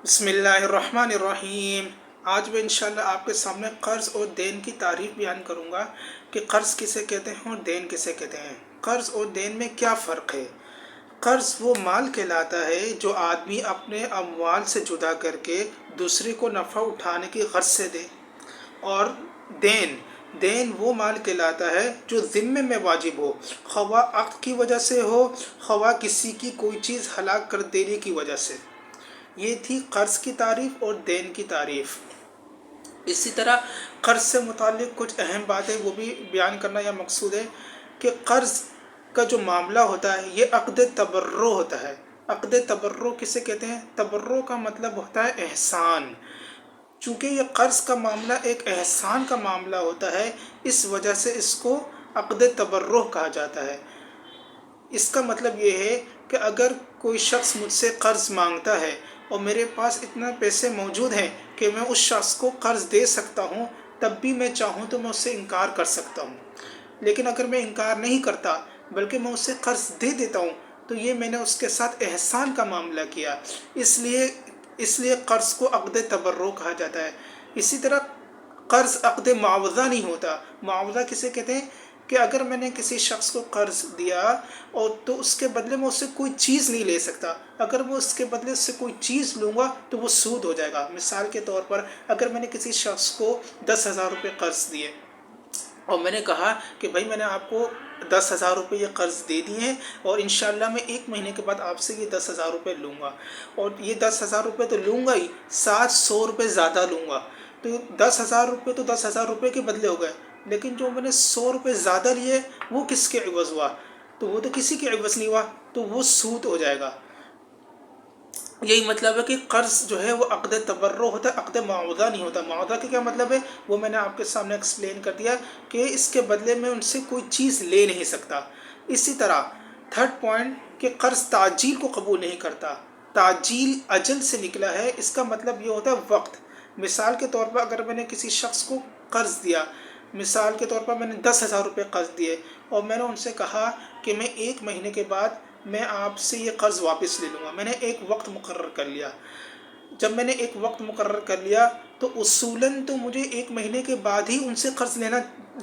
بسم اللہ الرحمن الرحیم۔ آج میں انشاءاللہ آپ کے سامنے قرض اور دین کی تعریف بیان کروں گا کہ قرض کسے کہتے ہیں اور دین کسے کہتے ہیں۔ قرض اور دین میں کیا فرق ہے؟ قرض وہ مال کہلاتا ہے جو آدمی اپنے اموال سے جدا کر کے دوسرے کو نفع اٹھانے کی غرض سے دے، اور دین وہ مال کہلاتا ہے جو ذمے میں واجب ہو، خواہ عقد کی وجہ سے ہو، خواہ کسی کی کوئی چیز ہلاک کر دینے کی وجہ سے۔ یہ تھی قرض کی تعریف اور دین کی تعریف۔ اسی طرح قرض سے متعلق کچھ اہم باتیں وہ بھی بیان کرنا یا مقصود ہے کہ قرض کا جو معاملہ ہوتا ہے یہ عقد تبرع ہوتا ہے۔ عقد تبرع کسے کہتے ہیں؟ تبرع کا مطلب ہوتا ہے احسان۔ چونکہ یہ قرض کا معاملہ ایک احسان کا معاملہ ہوتا ہے، اس وجہ سے اس کو عقد تبرع کہا جاتا ہے۔ اس کا مطلب یہ ہے کہ اگر کوئی شخص مجھ سے قرض مانگتا ہے اور میرے پاس اتنا پیسے موجود ہیں کہ میں اس شخص کو قرض دے سکتا ہوں، تب بھی میں چاہوں تو میں اس سے انکار کر سکتا ہوں۔ لیکن اگر میں انکار نہیں کرتا بلکہ میں اس سے قرض دے دیتا ہوں تو یہ میں نے اس کے ساتھ احسان کا معاملہ کیا، اس لیے قرض کو عقد تبرع کہا جاتا ہے۔ اسی طرح قرض عقد معاوضہ نہیں ہوتا۔ معاوضہ کسے کہتے ہیں کہ اگر میں نے کسی شخص کو قرض دیا اور تو اس کے بدلے میں اس سے کوئی چیز نہیں لے سکتا، اگر وہ اس کے بدلے سے کوئی چیز لوں گا تو وہ سود ہو جائے گا۔ مثال کے طور پر اگر میں نے کسی شخص کو 10,000 روپے قرض دیے اور میں نے کہا کہ بھائی میں نے آپ کو 10,000 روپے یہ قرض دے دیے ہیں اور انشاءاللہ میں 1 مہینے کے بعد آپ سے یہ 10,000 روپے لوں گا، اور یہ 10,000 روپے تو لوں گا ہی، ساتھ 100 روپے زیادہ لوں گا، تو 10,000 روپے تو 10,000 روپے کے بدلے ہو گئے، لیکن جو میں نے 100 روپے زیادہ لیے وہ کس کے عوض ہوا؟ تو وہ تو کسی کے عوض نہیں ہوا، تو وہ سود ہو جائے گا۔ یہی مطلب ہے کہ قرض جو ہے وہ عقد تبرع ہوتا ہے، عقد معاوضہ نہیں ہوتا۔ معاوضہ کا کیا مطلب ہے وہ میں نے آپ کے سامنے ایکسپلین کر دیا کہ اس کے بدلے میں ان سے کوئی چیز لے نہیں سکتا۔ اسی طرح تھرڈ پوائنٹ کہ قرض تعجیل کو قبول نہیں کرتا۔ تعجیل اجل سے نکلا ہے، اس کا مطلب یہ ہوتا ہے وقت۔ مثال کے طور پر اگر میں نے کسی شخص کو قرض دیا، مثال کے طور پر میں نے 10,000 روپے قرض دیے اور میں نے ان سے کہا کہ میں 1 مہینے کے بعد میں آپ سے یہ قرض واپس لے لوں گا۔ میں نے ایک وقت مقرر کر لیا۔ جب میں نے ایک وقت مقرر کر لیا تو اصولاً تو مجھے 1 مہینے کے بعد ہی ان سے قرض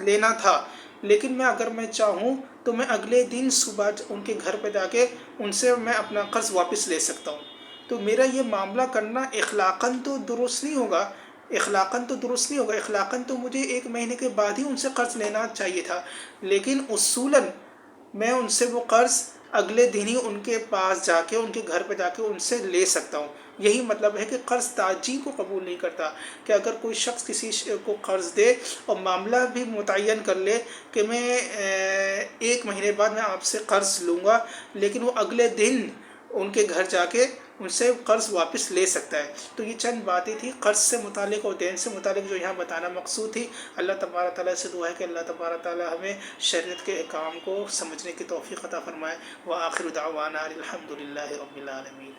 لینا تھا، لیکن اگر میں چاہوں تو میں اگلے دن صبح ان کے گھر پہ جا کے ان سے میں اپنا قرض واپس لے سکتا ہوں۔ تو میرا یہ معاملہ کرنا اخلاقاً تو درست نہیں ہوگا، اخلاقاً تو مجھے 1 مہینے کے بعد ہی ان سے قرض لینا چاہیے تھا، لیکن اصولاً میں ان سے وہ قرض اگلے دن ہی ان کے پاس جا کے ان کے گھر پہ جا کے ان سے لے سکتا ہوں۔ یہی مطلب ہے کہ قرض تعجیل کو قبول نہیں کرتا، کہ اگر کوئی شخص کسی کو قرض دے اور معاملہ بھی متعین کر لے کہ میں 1 مہینے بعد میں آپ سے قرض لوں گا، لیکن وہ اگلے دن ان کے گھر جا کے ان سے قرض واپس لے سکتا ہے۔ تو یہ چند باتیں تھیں قرض سے متعلق اور دین سے متعلق جو یہاں بتانا مقصود تھی۔ اللہ تبارک تعالیٰ سے دعا ہے کہ اللہ تبارک تعالیٰ ہمیں شریعت کے احکام کو سمجھنے کی توفیق عطا فرمائے۔ وآخر دعوانا الحمد للہ رب العالمین۔